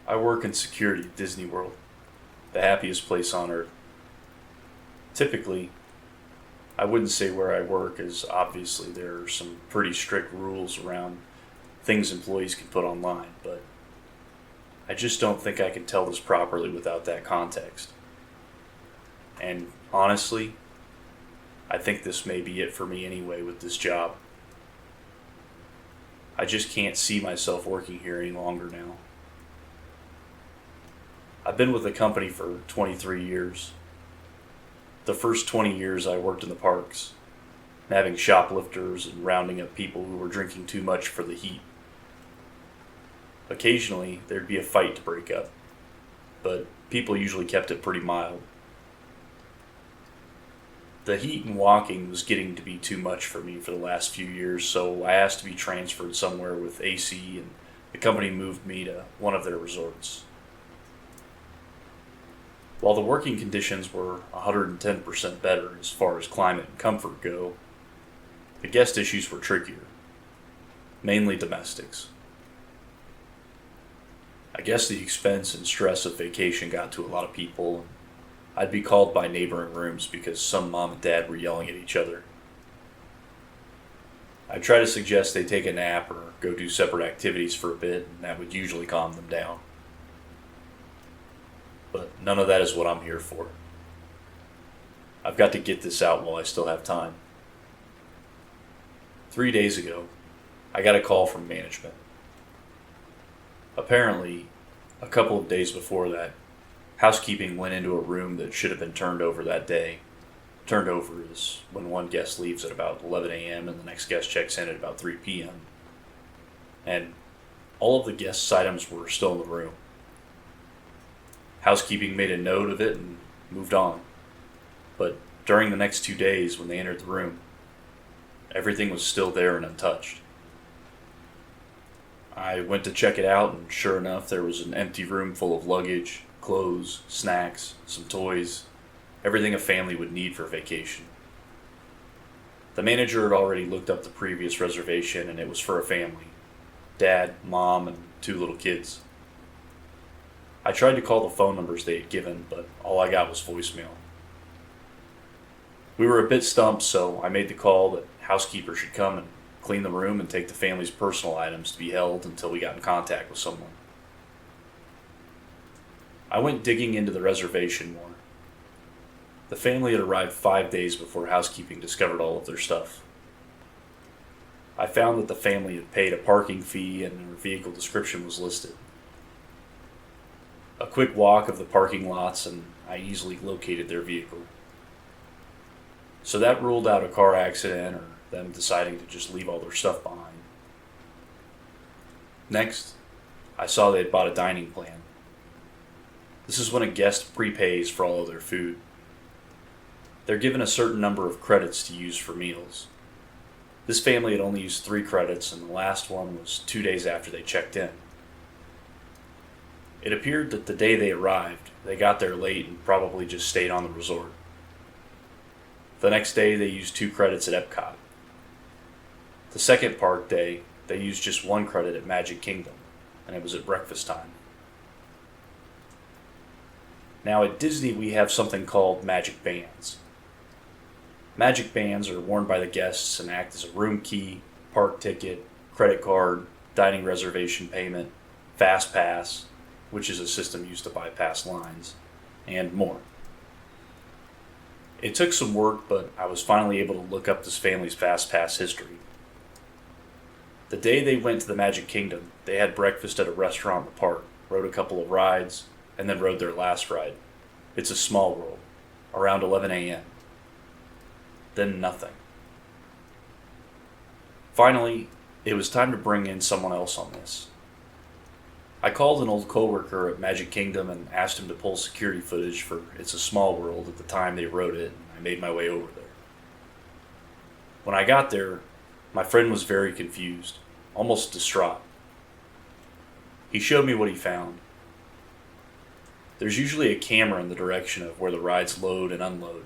I work in security at Disney World, the happiest place on earth. Typically, I wouldn't say where I work, as obviously there are some pretty strict rules around things employees can put online, but I just don't think I can tell this properly without that context. And honestly, I think this may be it for me anyway with this job. I just can't see myself working here any longer now. I've been with the company for 23 years. The first 20 years I worked in the parks, nabbing shoplifters and rounding up people who were drinking too much for the heat. Occasionally, there'd be a fight to break up, but people usually kept it pretty mild. The heat and walking was getting to be too much for me for the last few years, so I asked to be transferred somewhere with AC, and the company moved me to one of their resorts. While the working conditions were 110% better as far as climate and comfort go, the guest issues were trickier, mainly domestics. I guess the expense and stress of vacation got to a lot of people, and I'd be called by neighboring rooms because some mom and dad were yelling at each other. I'd try to suggest they take a nap or go do separate activities for a bit, and that would usually calm them down. But none of that is what I'm here for. I've got to get this out while I still have time. 3 days ago, I got a call from management. Apparently, a couple of days before that, housekeeping went into a room that should have been turned over that day. Turned over is when one guest leaves at about 11 a.m. and the next guest checks in at about 3 p.m. And all of the guests' items were still in the room. Housekeeping made a note of it and moved on. But during the next 2 days, when they entered the room, everything was still there and untouched. I went to check it out, and sure enough, there was an empty room full of luggage, clothes, snacks, some toys, everything a family would need for vacation. The manager had already looked up the previous reservation, and it was for a family: dad, mom, and 2 little kids. I tried to call the phone numbers they had given, but all I got was voicemail. We were a bit stumped, so I made the call that housekeeper should come and clean the room and take the family's personal items to be held until we got in contact with someone. I went digging into the reservation more. The family had arrived 5 days before housekeeping discovered all of their stuff. I found that the family had paid a parking fee and their vehicle description was listed. A quick walk of the parking lots and I easily located their vehicle. So that ruled out a car accident or them deciding to just leave all their stuff behind. Next, I saw they had bought a dining plan. This is when a guest prepays for all of their food. They're given a certain number of credits to use for meals. This family had only used 3 credits, and the last one was 2 days after they checked in. It appeared that the day they arrived, they got there late and probably just stayed on the resort. The next day, they used 2 credits at Epcot. The second park day, they used just 1 credit at Magic Kingdom, and it was at breakfast time. Now at Disney, we have something called magic bands. Magic bands are worn by the guests and act as a room key, park ticket, credit card, dining reservation payment, fast pass, which is a system used to bypass lines, and more. It took some work, but I was finally able to look up this family's fast pass history. The day they went to the Magic Kingdom, they had breakfast at a restaurant in the park, rode a couple of rides, and then rode their last ride. It's a small world, around 11 a.m. Then nothing. Finally, it was time to bring in someone else on this. I called an old coworker at Magic Kingdom and asked him to pull security footage for It's a Small World at the time they wrote it, and I made my way over there. When I got there, my friend was very confused, almost distraught. He showed me what he found. There's usually a camera in the direction of where the rides load and unload.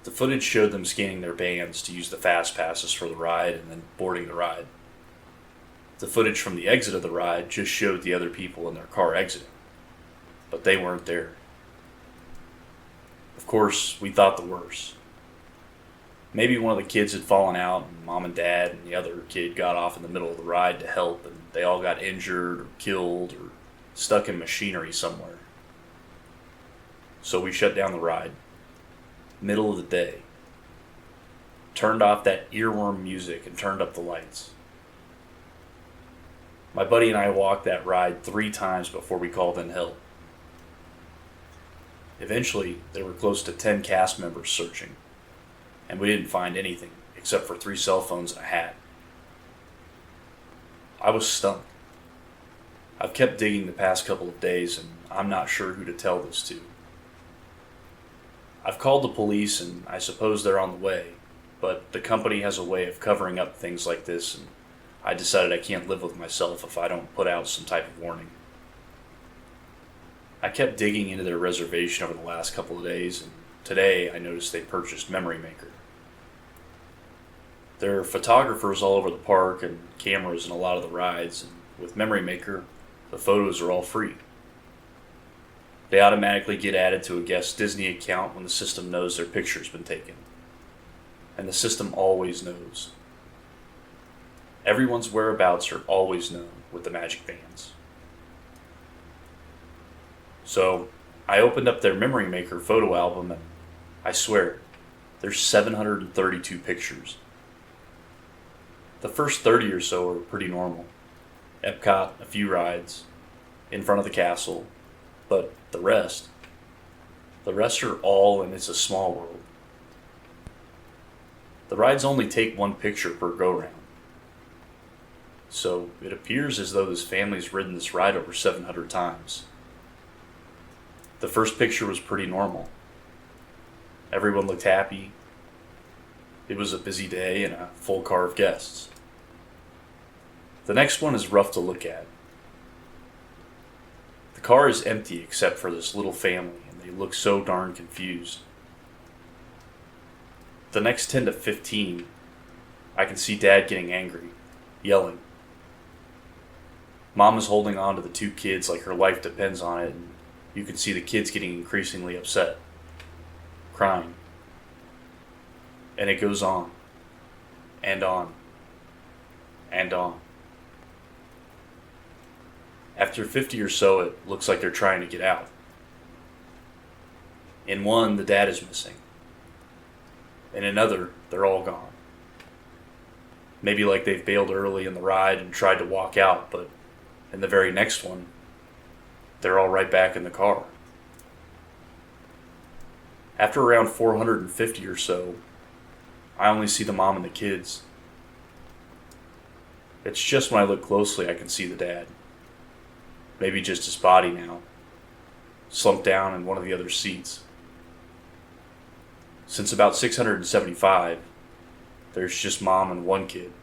The footage showed them scanning their bands to use the fast passes for the ride and then boarding the ride. The footage from the exit of the ride just showed the other people in their car exiting, but they weren't there. Of course, we thought the worst. Maybe one of the kids had fallen out, and mom and dad and the other kid got off in the middle of the ride to help, and they all got injured or killed or stuck in machinery somewhere. So we shut down the ride, middle of the day, turned off that earworm music and turned up the lights. My buddy and I walked that ride 3 times before we called in help. Eventually, there were close to 10 cast members searching, and we didn't find anything except for 3 cell phones and a hat. I was stunned. I've kept digging the past couple of days, and I'm not sure who to tell this to. I've called the police, and I suppose they're on the way, but the company has a way of covering up things like this, and I decided I can't live with myself if I don't put out some type of warning. I kept digging into their reservation over the last couple of days, and today I noticed they purchased Memory Maker. There are photographers all over the park and cameras in a lot of the rides, and with Memory Maker, the photos are all free. They automatically get added to a guest's Disney account when the system knows their picture's been taken. And the system always knows. Everyone's whereabouts are always known with the Magic Bands. So, I opened up their Memory Maker photo album, and I swear, there's 732 pictures. The first 30 or so are pretty normal. Epcot, a few rides, in front of the castle, but the rest are all in It's a Small World. The rides only take 1 picture per go-round. So it appears as though this family's ridden this ride over 700 times. The first picture was pretty normal. Everyone looked happy. It was a busy day and a full car of guests. The next one is rough to look at. The car is empty except for this little family, and they look so darn confused. The next 10 to 15, I can see Dad getting angry, yelling. Mom is holding on to the 2 kids like her life depends on it, and you can see the kids getting increasingly upset, crying. And it goes on, and on, and on. After 50 or so, it looks like they're trying to get out. In one, the dad is missing. In another, they're all gone. Maybe like they've bailed early in the ride and tried to walk out, but in the very next one, they're all right back in the car. After around 450 or so, I only see the mom and the kids. It's just when I look closely I can see the dad. Maybe just his body now, slumped down in one of the other seats. Since about 675, there's just mom and 1 kid.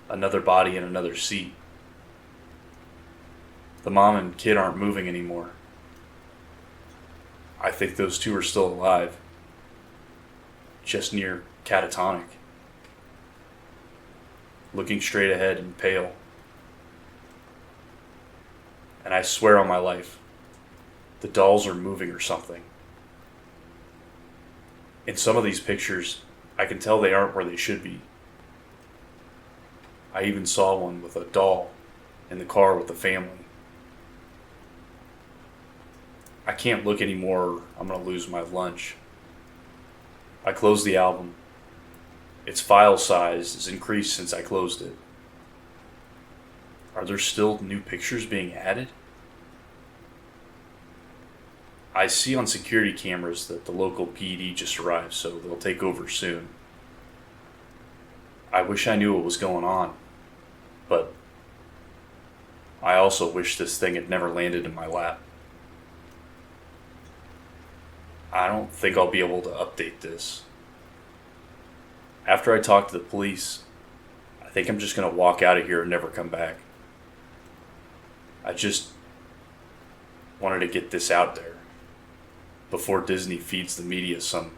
Another body in another seat. The mom and kid aren't moving anymore. I think those 2 are still alive. Just near catatonic. Looking straight ahead and pale. And I swear on my life, the dolls are moving or something. In some of these pictures, I can tell they aren't where they should be. I even saw one with a doll in the car with the family. I can't look anymore or I'm going to lose my lunch. I closed the album. Its file size has increased since I closed it. Are there still new pictures being added? I see on security cameras that the local PD just arrived, so they'll take over soon. I wish I knew what was going on, but I also wish this thing had never landed in my lap. I don't think I'll be able to update this. After I talk to the police, I think I'm just going to walk out of here and never come back. I just wanted to get this out there before Disney feeds the media some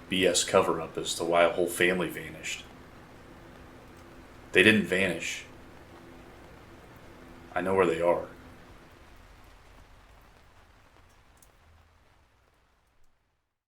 BS cover-up as to why a whole family vanished. They didn't vanish. I know where they are.